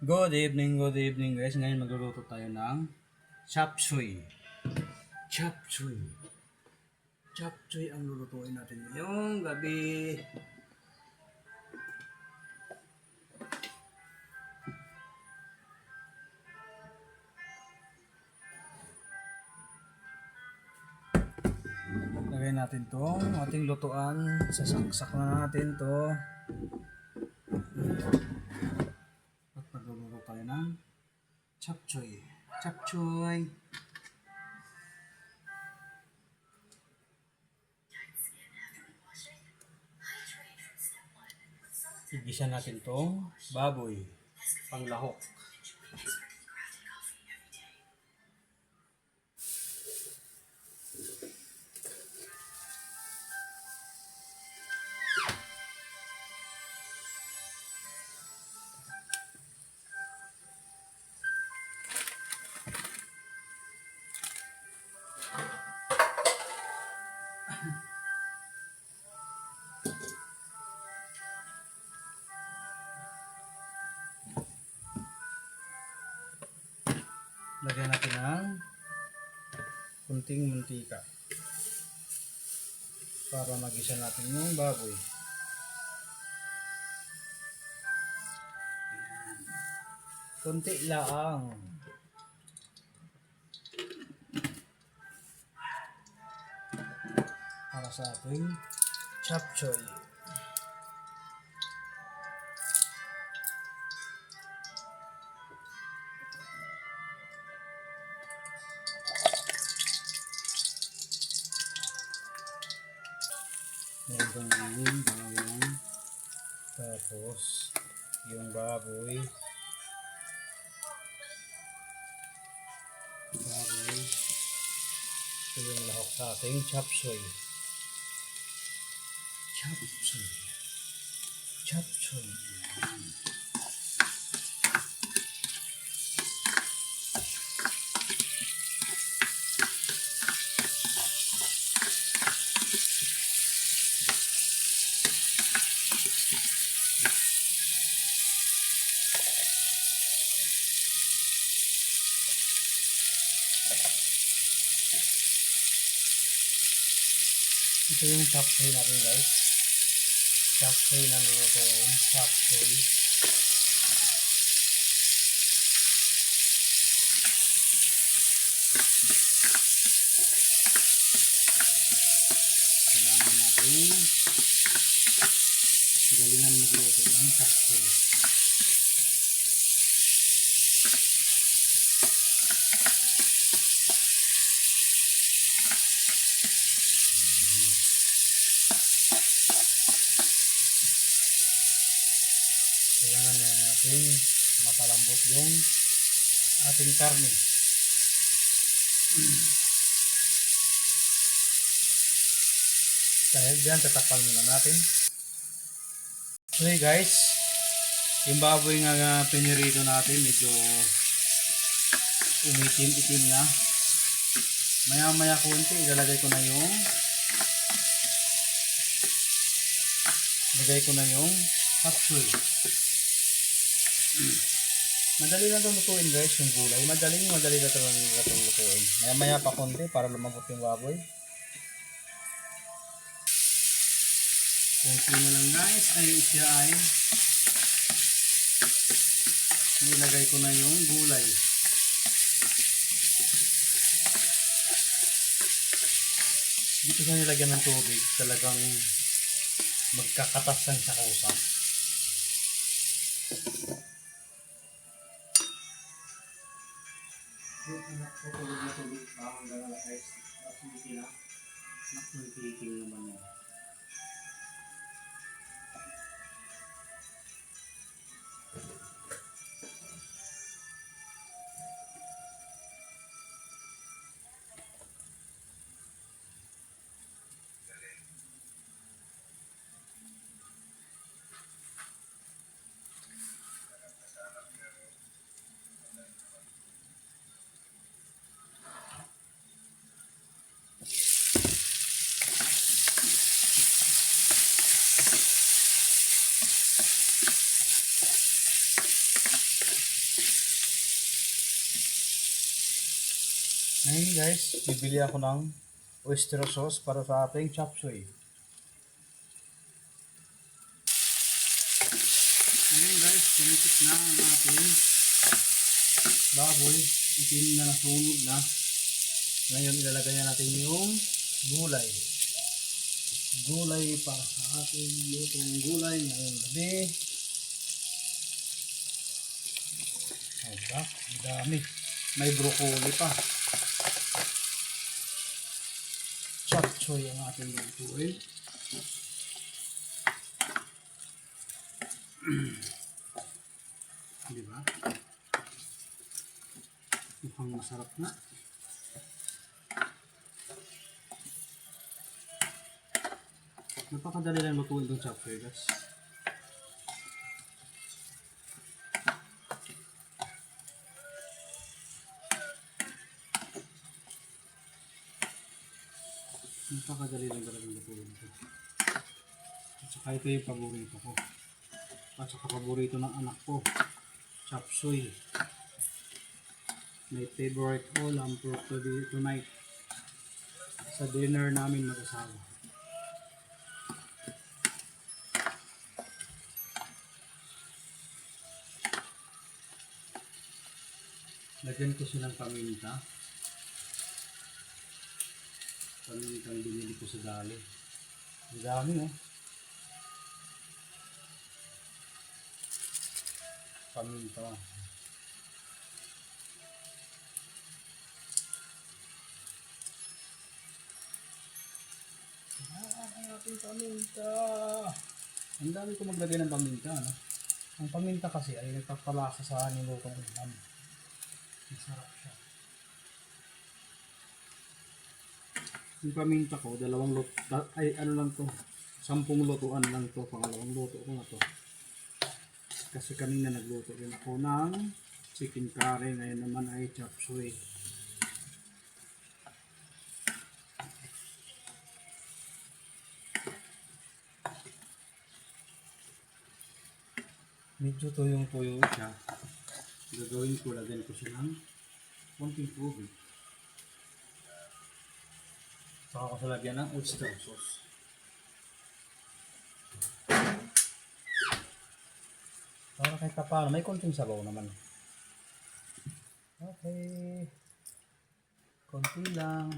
Good evening guys. Ngayon magluluto tayo ng chop suey. Chop suey. Chop suey ang lulutuin natin ngayong gabi. Lagay natin tong ating lutuan. Sasaksak na natin to. At magluluto tayo ng chop suey. Chop suey. Igisa natin tong baboy. Panglahok. Lagyan natin ng kunting mantika para magisa natin yung baboy. Kunti lang para sa ating chop suey. Meron yung bawang, tapos yung baboy, ito yung lahok sa ating chop suey. Chop suey. Chop suey. Ito yung chop suey natin guys. Chop suey na lulutuin. Chop suey. Kailangan natin galingan magluto ng chop suey. Kailangan na natin mapalambot yung ating karne. Dahil dyan, tatakpan muna natin. Okay guys, yung baboy nga pinirito natin, medyo umitim-itim na. Maya-maya konti, ilalagay ko na yung chop suey. Madali lang itong lutuin guys, yung gulay. Madali na itong lutuin. Maya-maya pa konti para lumambot yung baboy. Konti na lang guys, nilagay ko na yung gulay. Dito sa nilagyan ng tubig, talagang magkakatas lang sa kausap. Tutulog na tubig pa hanggang alas 6. Tapos hindi na. Nakmuntiking naman yan. Ngayon guys, bibili ako ng oyster sauce para sa ating chop suey. Ngayon guys, kumikit na ang ating baboy. Itim na nasunog na. Ngayon ilalagay na natin yung gulay. Gulay para sa ating lutong gulay ngayong gabi. Aba, ang dami. May broccoli pa. Chop suey ang ating lutuin. Diba? Mukhang masarap na. Napakadali lang lutuin itong chop suey guys. Napakadali lang talagang lutuin ito. At saka ito yung paborito ko. At saka paborito ng anak ko. Chop suey. My favorite ulam for tonight. Sa dinner namin mag-asawa. Lagyan ko silang paminta. Pamintang binili ko sa dali. Ang dami oh. Paminta. Paminta. Ang dami ko maglagay ng paminta. No? Ang paminta kasi ay nagpapalasa sa nilutong ulam. Masarap siya. Yung paminta ko, dalawang luto, ay ano lang to, 10 lutuan lang to, pangalawang luto ko na to. Kasi kanina nagluto rin ako ng chicken curry, ngayon naman ay chop suey. Medyo tuyong-tuyo siya. Gagawin ko, lagyan ko siya ng konting tubig. Saka ko sa lagyan ng oyster sauce. Para kahit paano, may konting sabaw naman. Okay. Konti lang.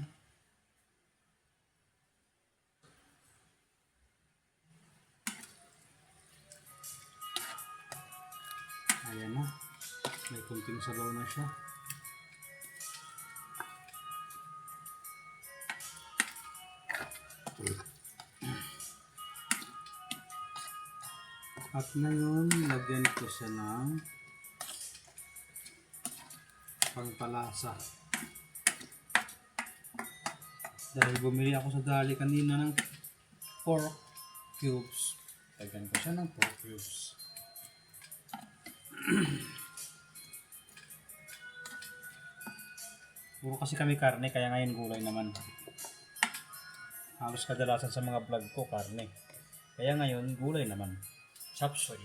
Ayan na. May konting sabaw na siya. At ngayon, lagyan ko siya ng pangpalasa. Dahil bumili ako sa dali kanina ng pork cubes. Lagyan ko siya ng pork cubes. Puro kasi kami karne, kaya ngayon gulay naman. Halos kadalasan sa mga vlog ko, karne. Kaya ngayon, gulay naman. Chop suey.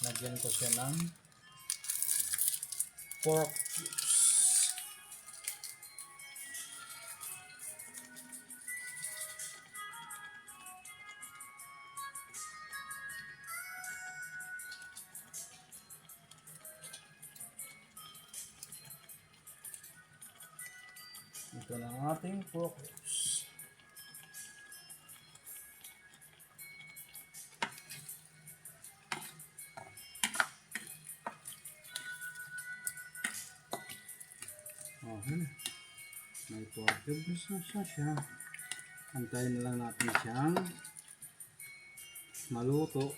Lagyan ko siya ng pork cubes. Ito na ang ating pork cubes. Okay. May pork cubes na siya. Antayin na lang natin siyang maluto.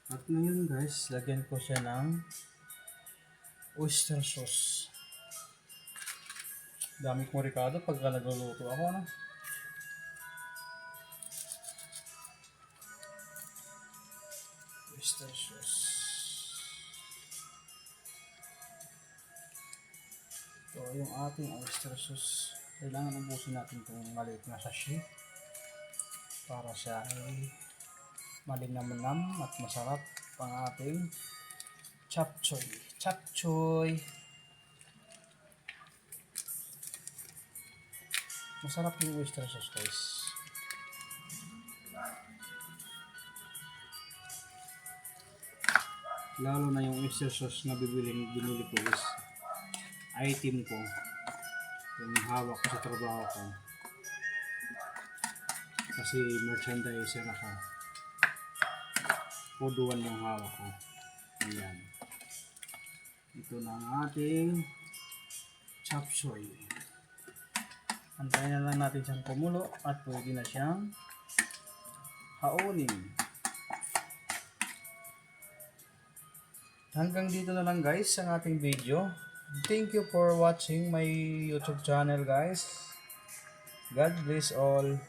At ngayon guys, lagyan ko siya ng oyster sauce. Dami kong ricado pagka nagluluto ako, ano? Oyster sauce. So, yung ating oyster sauce, kailangan ubusin natin itong maliit na sachet para siya ay malinam-nam at masarap pang ating chop choy. Chop choy! Masarap yung oyster sauce, guys. Lalo na yung oyster sauce na binili ko is item ko. Yung hawak ko sa trabaho ko. Kasi merchandiser ako. Koduan yung hawak ko. Ayan. Ito na ang ating chop suey. Antayin na lang natin siyang kumulo at pwede na siyang haunin. Hanggang dito na lang guys ang ating video. Thank you for watching my YouTube channel guys. God bless all.